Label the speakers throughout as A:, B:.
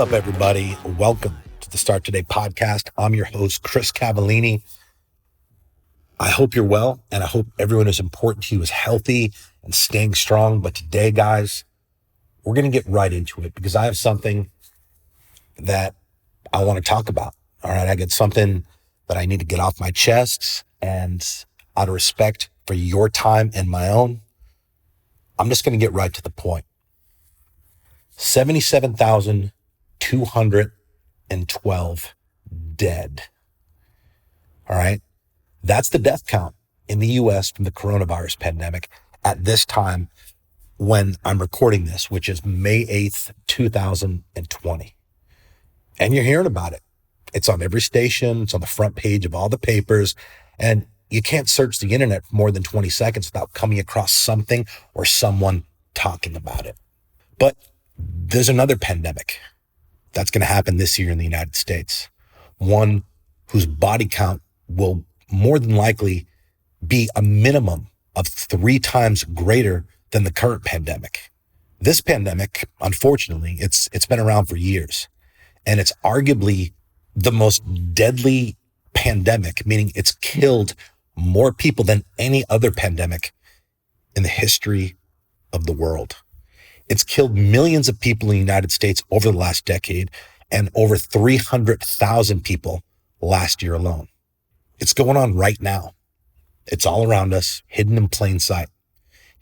A: up, everybody? Welcome to the Start Today podcast. I'm your host, Chris Cavallini. I hope you're well, and I hope everyone is important to you is healthy and staying strong. But today, guys, we're going to get right into it because I have something that I want to talk about. All right, I got something that I need to get off my chest, and out of respect for your time and my own, I'm just going to get right to the point. 77,212 dead. All right. That's the death count in the US from the coronavirus pandemic at this time when I'm recording this, which is May 8th, 2020. And you're hearing about it. It's on every station. It's on the front page of all the papers. And you can't search the internet for more than 20 seconds without coming across something or someone talking about it. But there's another pandemic that's going to happen this year in the United States, one whose body count will more than likely be a minimum of 3 times greater than the current pandemic. This pandemic, unfortunately, it's been around for years, and it's arguably the most deadly pandemic, meaning it's killed more people than any other pandemic in the history of the world. It's killed millions of people in the United States over the last decade and over 300,000 people last year alone. It's going on right now. It's all around us, hidden in plain sight.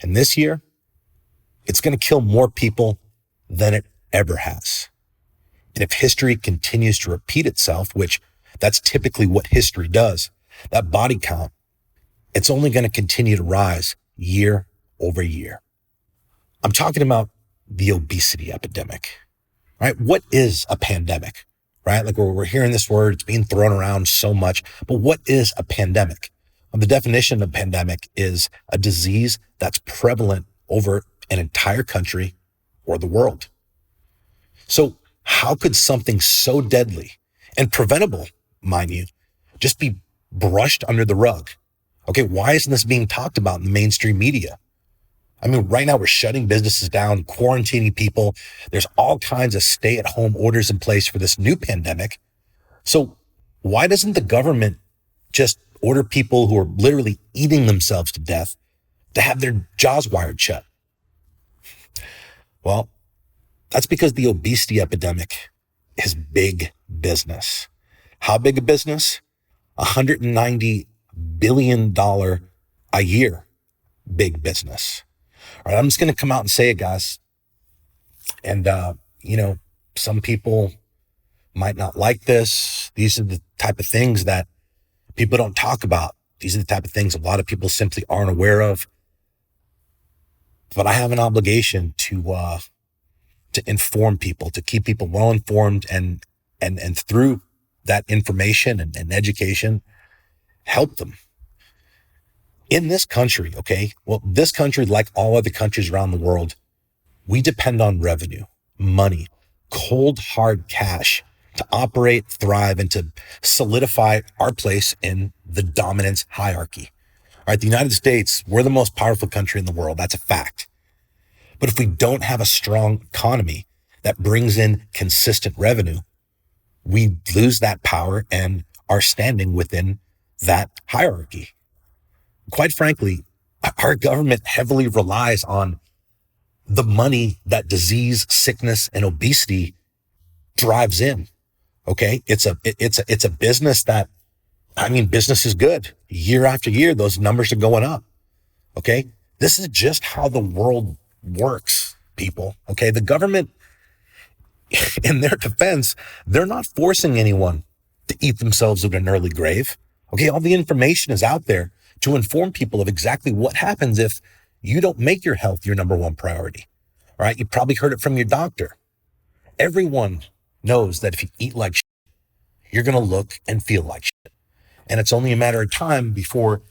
A: And this year, it's going to kill more people than it ever has. And if history continues to repeat itself, which that's typically what history does, that body count, it's only going to continue to rise year over year. I'm talking about the obesity epidemic, right? What is a pandemic, right? Like we're hearing this word, it's being thrown around so much, but what is a pandemic? Well, the definition of pandemic is a disease that's prevalent over an entire country or the world. So how could something so deadly and preventable, mind you, just be brushed under the rug? Okay, why isn't this being talked about in the mainstream media? I mean, right now we're shutting businesses down, quarantining people. There's all kinds of stay-at-home orders in place for this new pandemic. So why doesn't the government just order people who are literally eating themselves to death to have their jaws wired shut? Well, that's because the obesity epidemic is big business. How big a business? $190 billion a year big business. All right, I'm just going to come out and say it, guys. And, some people might not like this. These are the type of things that people don't talk about. These are the type of things a lot of people simply aren't aware of. But I have an obligation to inform people, to keep people well informed and through that information and education, help them. In this country, okay, well, this country, like all other countries around the world, we depend on revenue, money, cold, hard cash to operate, thrive, and to solidify our place in the dominance hierarchy. All right, the United States, we're the most powerful country in the world. That's a fact. But if we don't have a strong economy that brings in consistent revenue, we lose that power and our standing within that hierarchy. Quite frankly, our government heavily relies on the money that disease, sickness, and obesity drives in. Okay. It's a business that, business is good. Year after year, those numbers are going up. Okay. This is just how the world works, people. Okay. The government, in their defense, they're not forcing anyone to eat themselves to an early grave. Okay. All the information is out there to inform people of exactly what happens if you don't make your health your number one priority. All right. You probably heard it from your doctor. Everyone knows that if you eat like shit, you're going to look and feel like shit. And it's only a matter of time before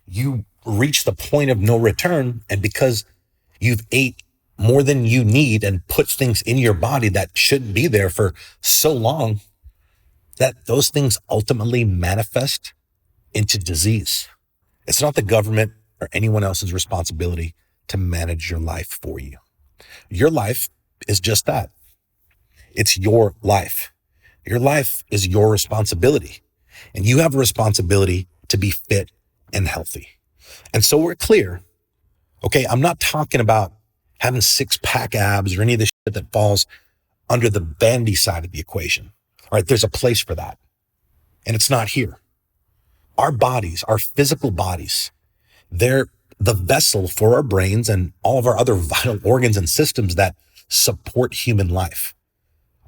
A: you reach the point of no return. And because you've ate more than you need and put things in your body that shouldn't be there for so long, that those things ultimately manifest into disease. It's not the government or anyone else's responsibility to manage your life for you. Your life is just that. It's your life. Your life is your responsibility, and you have a responsibility to be fit and healthy. And so we're clear. Okay, I'm not talking about having 6-pack abs or any of the shit that falls under the vanity side of the equation. All right, there's a place for that, and it's not here. Our bodies, our physical bodies, they're the vessel for our brains and all of our other vital organs and systems that support human life.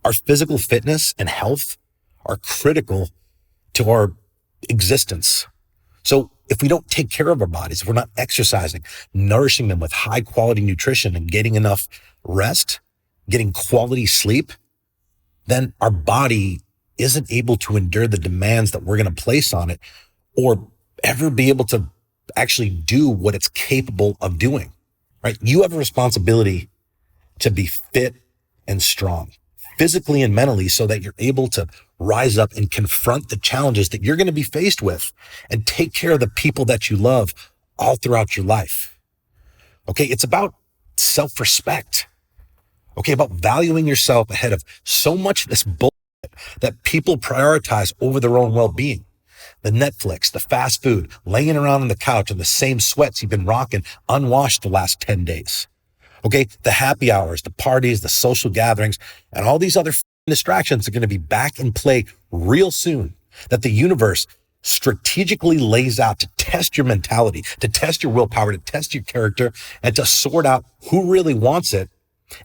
A: Our physical fitness and health are critical to our existence. So if we don't take care of our bodies, if we're not exercising, nourishing them with high quality nutrition and getting enough rest, getting quality sleep, then our body isn't able to endure the demands that we're going to place on it or ever be able to actually do what it's capable of doing, right? You have a responsibility to be fit and strong, physically and mentally, so that you're able to rise up and confront the challenges that you're going to be faced with and take care of the people that you love all throughout your life. Okay, it's about self-respect. Okay, about valuing yourself ahead of so much of this bullshit that people prioritize over their own well-being. The Netflix, the fast food, laying around on the couch in the same sweats you've been rocking unwashed the last 10 days. Okay, the happy hours, the parties, the social gatherings, and all these other distractions are going to be back in play real soon, that the universe strategically lays out to test your mentality, to test your willpower, to test your character, and to sort out who really wants it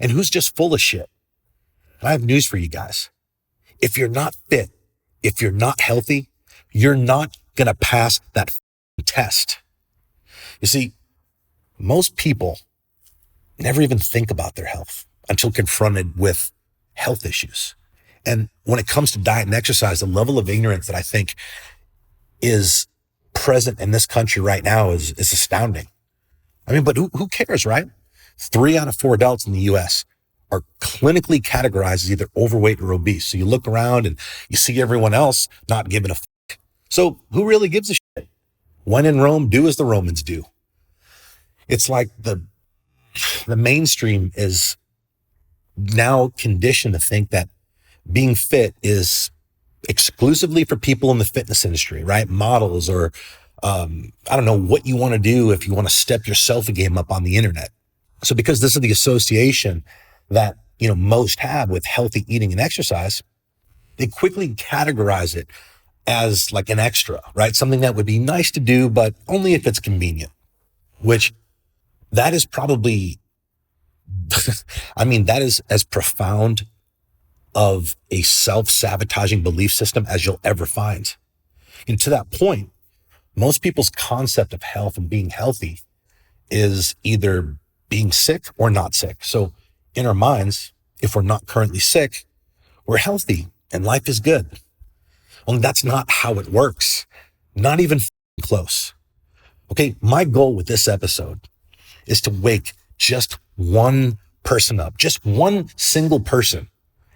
A: and who's just full of shit. And I have news for you guys. If you're not fit, if you're not healthy, you're not going to pass that test. You see, most people never even think about their health until confronted with health issues. And when it comes to diet and exercise, the level of ignorance that I think is present in this country right now is astounding. I mean, but who cares, right? 3 out of 4 adults in the US are clinically categorized as either overweight or obese. So you look around and you see everyone else not giving a fuck. So who really gives a shit? When in Rome, do as the Romans do. It's like the mainstream is now conditioned to think that being fit is exclusively for people in the fitness industry, right? Models or, I don't know what you want to do if you want to step your selfie game up on the internet. So because this is the association that, most have with healthy eating and exercise, they quickly categorize it as like an extra, right? Something that would be nice to do, but only if it's convenient, which that is probably, that is as profound of a self-sabotaging belief system as you'll ever find. And to that point, most people's concept of health and being healthy is either being sick or not sick. So in our minds, if we're not currently sick, we're healthy and life is good. Well, that's not how it works. Not even close. Okay, my goal with this episode is to wake just one person up, just one single person,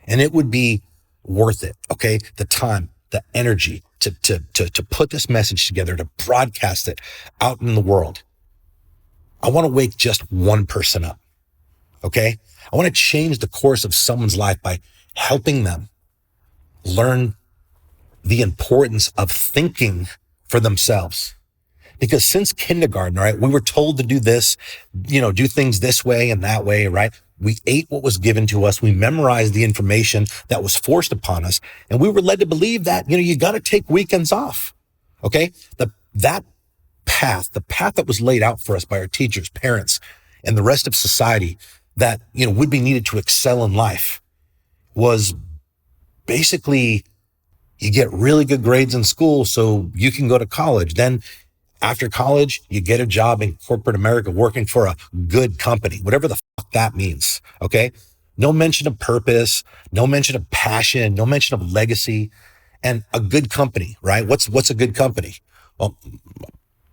A: and it would be worth it. Okay, the time, the energy to put this message together, to broadcast it out in the world. I want to wake just one person up. Okay, I want to change the course of someone's life by helping them learn the importance of thinking for themselves. Because since kindergarten, right, we were told to do this, do things this way and that way, right? We ate what was given to us. We memorized the information that was forced upon us. And we were led to believe that, you got to take weekends off. Okay. That path, the path that was laid out for us by our teachers, parents, and the rest of society that, would be needed to excel in life was basically you get really good grades in school so you can go to college. Then after college, you get a job in corporate America working for a good company, whatever the fuck that means. Okay. No mention of purpose, no mention of passion, no mention of legacy, and a good company, right? What's a good company? Well,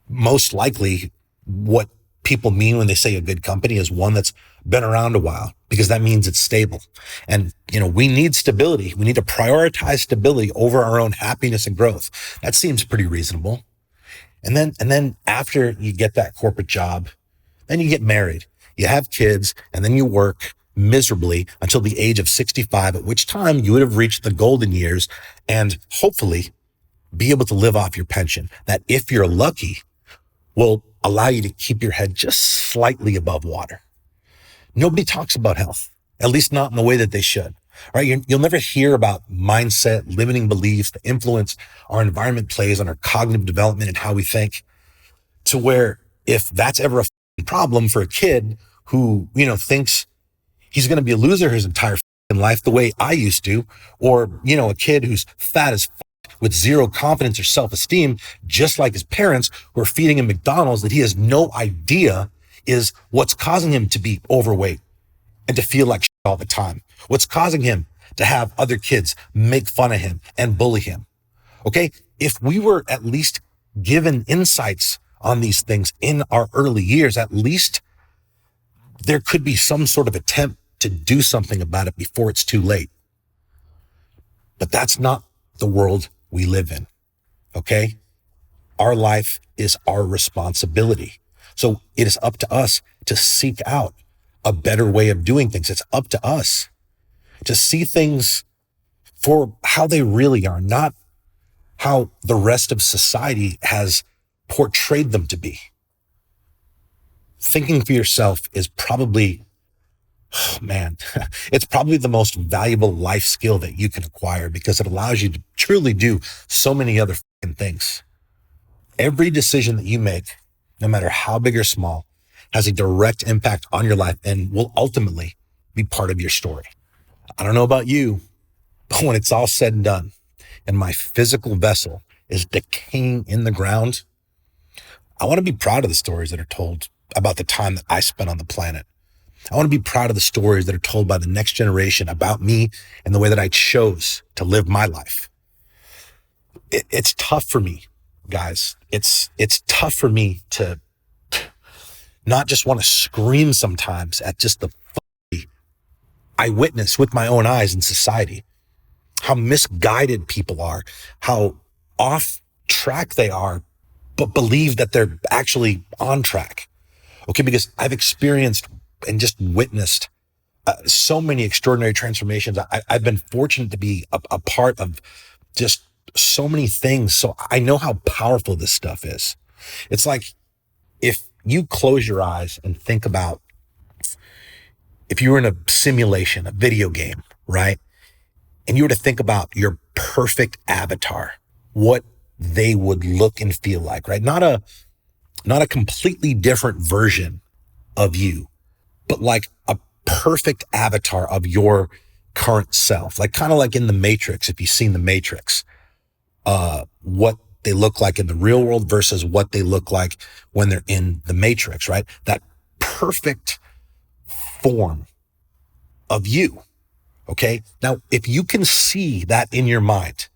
A: most likely what people mean when they say a good company is one that's been around a while, because that means it's stable. And, we need stability. We need to prioritize stability over our own happiness and growth. That seems pretty reasonable. And then after you get that corporate job, then you get married, you have kids, and then you work, miserably until the age of 65, at which time you would have reached the golden years and hopefully be able to live off your pension. That, if you're lucky, will allow you to keep your head just slightly above water. Nobody talks about health, at least not in the way that they should, right? You'll never hear about mindset, limiting beliefs, the influence our environment plays on our cognitive development and how we think, to where if that's ever a problem for a kid who, thinks he's going to be a loser his entire life the way I used to, or, a kid who's fat as with zero confidence or self-esteem, just like his parents who are feeding him McDonald's that he has no idea is what's causing him to be overweight and to feel like shit all the time. What's causing him to have other kids make fun of him and bully him. Okay. If we were at least given insights on these things in our early years, at least there could be some sort of attempt to do something about it before it's too late. But that's not the world we live in. Okay. Our life is our responsibility. So it is up to us to seek out a better way of doing things. It's up to us to see things for how they really are, not how the rest of society has portrayed them to be. Thinking for yourself is probably, it's probably the most valuable life skill that you can acquire, because it allows you to truly do so many other things. Every decision that you make, no matter how big or small, has a direct impact on your life and will ultimately be part of your story. I don't know about you, but when it's all said and done and my physical vessel is decaying in the ground, I want to be proud of the stories that are told about the time that I spent on the planet. I want to be proud of the stories that are told by the next generation about me and the way that I chose to live my life. It's tough for me, guys. It's tough for me to not just want to scream sometimes at just the I witness with my own eyes in society, how misguided people are, how off track they are, but believe that they're actually on track. Okay, because I've experienced and just witnessed so many extraordinary transformations. I've been fortunate to be a part of just so many things. So I know how powerful this stuff is. It's like if you close your eyes and think about if you were in a simulation, a video game, right? And you were to think about your perfect avatar, what they would look and feel like, right? Not a completely different version of you, but like a perfect avatar of your current self, like kind of like in the Matrix. If you've seen the Matrix, what they look like in the real world versus what they look like when they're in the Matrix, right? That perfect form of you. Okay. Now, if you can see that in your mind,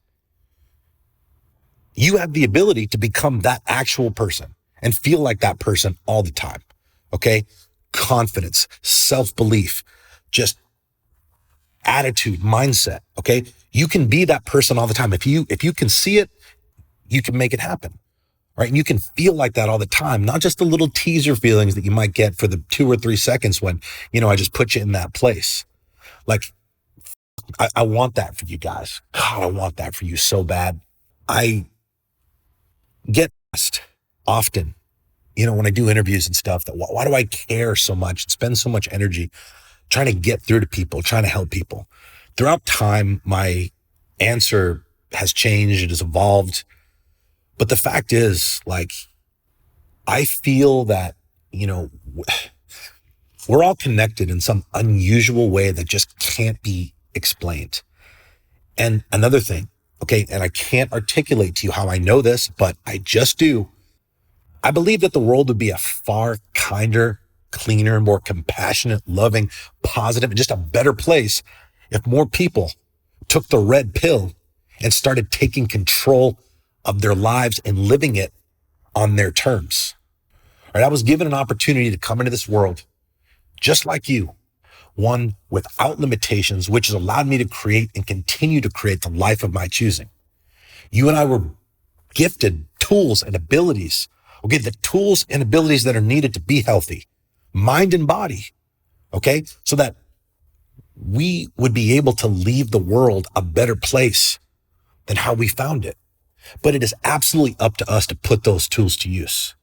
A: you have the ability to become that actual person and feel like that person all the time. Okay. Confidence, self-belief, just attitude, mindset. Okay. You can be that person all the time. If you can see it, you can make it happen. Right. And you can feel like that all the time, not just the little teaser feelings that you might get for the 2 or 3 seconds when, I just put you in that place. Like, I want that for you guys. God, I want that for you so bad. I get asked often, when I do interviews and stuff, that why do I care so much and spend so much energy trying to get through to people, trying to help people? Throughout time, my answer has changed. It has evolved. But the fact is, like, I feel that, we're all connected in some unusual way that just can't be explained. And another thing, okay, and I can't articulate to you how I know this, but I just do. I believe that the world would be a far kinder, cleaner, more compassionate, loving, positive, and just a better place if more people took the red pill and started taking control of their lives and living it on their terms. All right, I was given an opportunity to come into this world just like you, one without limitations, which has allowed me to create and continue to create the life of my choosing. You and I were gifted tools and abilities, okay, the tools and abilities that are needed to be healthy, mind and body, okay, so that we would be able to leave the world a better place than how we found it. But it is absolutely up to us to put those tools to use,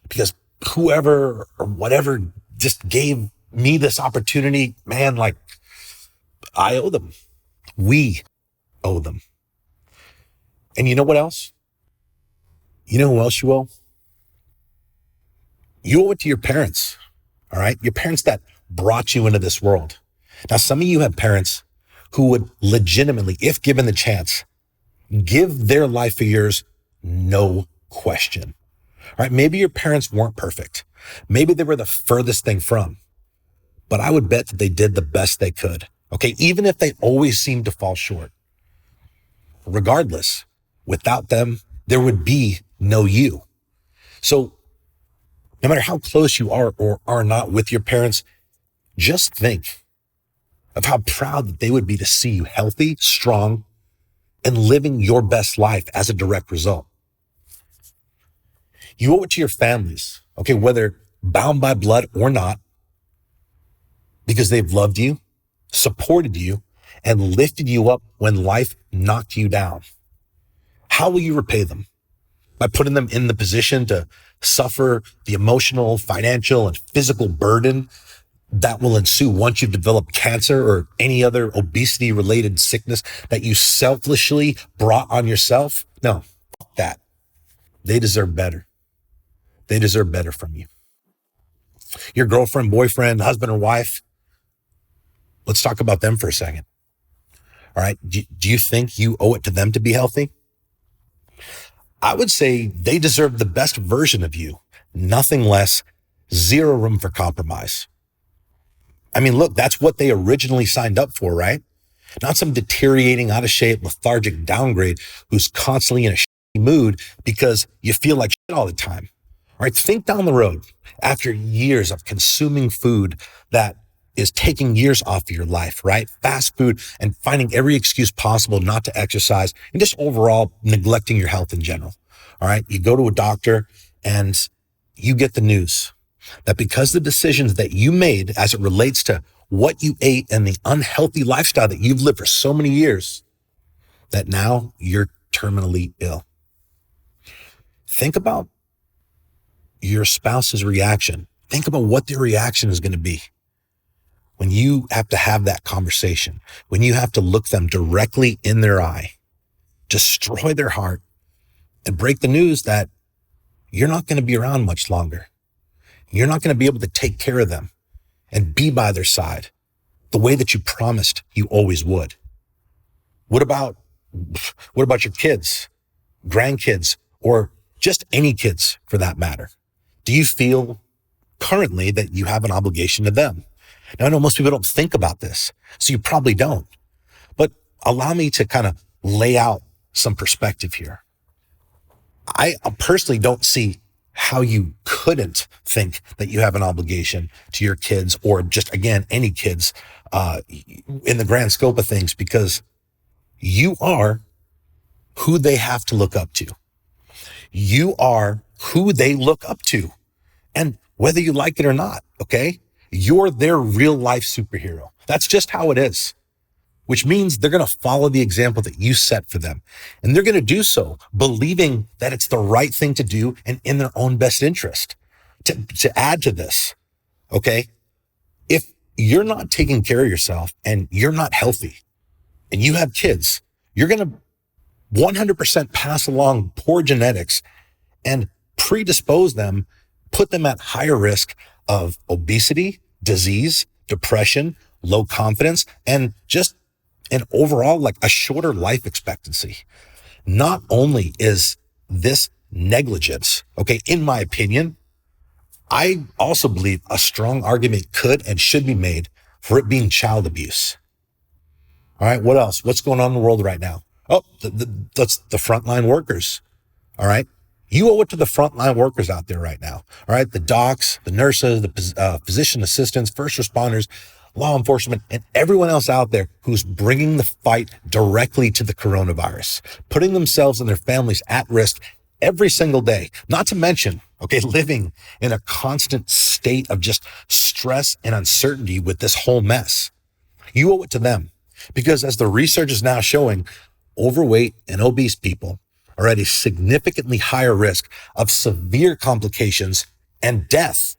A: because whoever or whatever just gave me this opportunity, man, like I owe them. We owe them. And you know what else? You know who else you owe? You owe it to your parents. All right. Your parents that brought you into this world. Now, some of you have parents who would legitimately, if given the chance, give their life for yours, no question. All right. Maybe your parents weren't perfect. Maybe they were the furthest thing from, but I would bet that they did the best they could. Okay. Even if they always seemed to fall short. Regardless, without them, there would be no you. So no matter how close you are or are not with your parents, just think of how proud that they would be to see you healthy, strong, and living your best life as a direct result. You owe it to your families, okay, whether bound by blood or not, because they've loved you, supported you, and lifted you up when life knocked you down. How will you repay them? By putting them in the position to suffer the emotional, financial, and physical burden that will ensue once you've developed cancer or any other obesity-related sickness that you selfishly brought on yourself? No, fuck that. They deserve better. They deserve better from you. Your girlfriend, boyfriend, husband, or wife, let's talk about them for a second. All right. Do you think you owe it to them to be healthy? I would say they deserve the best version of you, nothing less, zero room for compromise. I mean, look, that's what they originally signed up for, right? Not some deteriorating, out of shape, lethargic downgrade who's constantly in a shitty mood because you feel like shit all the time. All right, think down the road after years of consuming food that is taking years off of your life, right? Fast food and finding every excuse possible not to exercise and just overall neglecting your health in general. All right. You go to a doctor and you get the news that because the decisions that you made as it relates to what you ate and the unhealthy lifestyle that you've lived for so many years, that now you're terminally ill. Think about your spouse's reaction. Think about what their reaction is going to be when you have to have that conversation, when you have to look them directly in their eye, destroy their heart, and break the news that you're not going to be around much longer. You're not going to be able to take care of them and be by their side the way that you promised you always would. What about your kids, grandkids, or just any kids for that matter? Do you feel currently that you have an obligation to them? Now, I know most people don't think about this, so you probably don't, but allow me to kind of lay out some perspective here. I personally don't see how you couldn't think that you have an obligation to your kids or just, again, any kids in the grand scope of things, because you are who they have to look up to. You are who they look up to. And whether you like it or not, okay? You're their real life superhero. That's just how it is, which means they're going to follow the example that you set for them. And they're going to do so believing that it's the right thing to do and in their own best interest. To add to this, okay? If you're not taking care of yourself and you're not healthy and you have kids, you're going to 100% pass along poor genetics and predispose them, put them at higher risk of obesity, disease, depression, low confidence, and just an overall like a shorter life expectancy. Not only is this negligence, okay, in my opinion, I also believe a strong argument could and should be made for it being child abuse. All right, what else? What's going on in the world right now? Oh, that's the frontline workers. All right. You owe it to the frontline workers out there right now. All right. The docs, the nurses, the physician assistants, first responders, law enforcement, and everyone else out there who's bringing the fight directly to the coronavirus, putting themselves and their families at risk every single day. Not to mention, okay, living in a constant state of just stress and uncertainty with this whole mess. You owe it to them because as the research is now showing, overweight and obese people are at a significantly higher risk of severe complications and death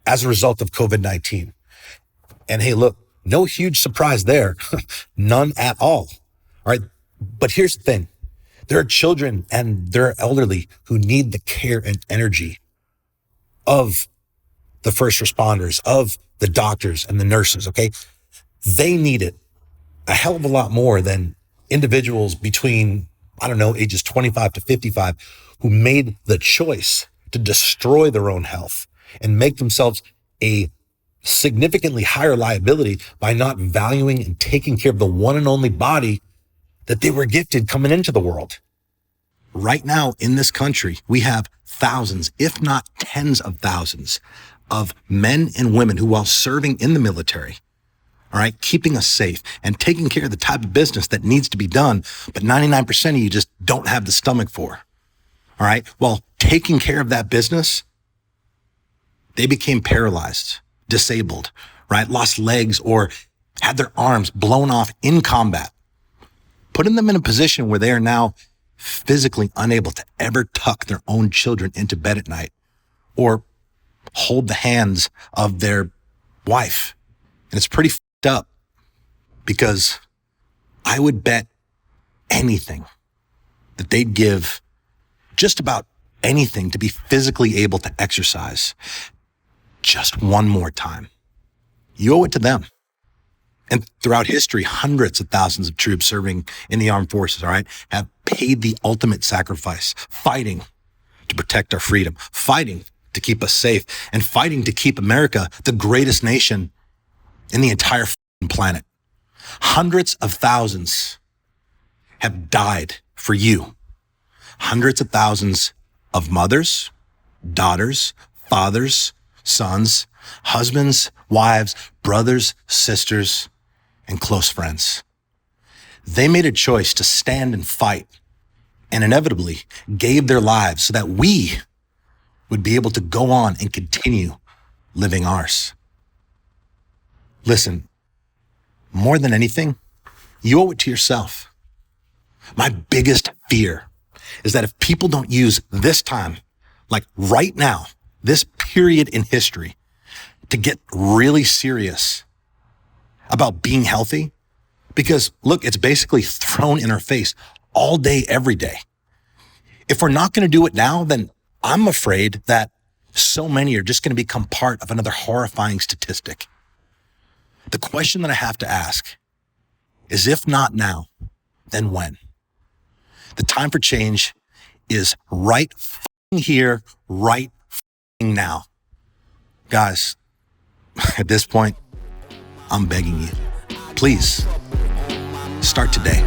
A: as a result of COVID-19. And hey, look, no huge surprise there. None at all. All right. But here's the thing. There are children and there are elderly who need the care and energy of the first responders, of the doctors and the nurses. Okay. They need it a hell of a lot more than individuals between, ages 25 to 55 who made the choice to destroy their own health and make themselves a significantly higher liability by not valuing and taking care of the one and only body that they were gifted coming into the world. Right now in this country, we have thousands, if not tens of thousands of men and women who, while serving in the military, all right, keeping us safe and taking care of the type of business that needs to be done, but 99% of you just don't have the stomach for. All right. While taking care of that business, they became paralyzed, disabled, right? Lost legs or had their arms blown off in combat, putting them in a position where they are now physically unable to ever tuck their own children into bed at night or hold the hands of their wife. And it's pretty fucked up because I would bet anything that they'd give just about anything to be physically able to exercise just one more time. You owe it to them. And throughout history, hundreds of thousands of troops serving in the armed forces, all right, have paid the ultimate sacrifice, fighting to protect our freedom, fighting to keep us safe, and fighting to keep America the greatest nation in the entire planet. Hundreds of thousands have died for you. Hundreds of thousands of mothers, daughters, fathers, sons, husbands, wives, brothers, sisters, and close friends. They made a choice to stand and fight and inevitably gave their lives so that we would be able to go on and continue living ours. Listen, more than anything, you owe it to yourself. My biggest fear is that if people don't use this time, like right now, this period in history, to get really serious about being healthy, because look, it's basically thrown in our face all day, every day. If we're not going to do it now, then I'm afraid that so many are just going to become part of another horrifying statistic. The question that I have to ask is, if not now, then when? The time for change is right here, right now. Guys, at this point, I'm begging you, please start today.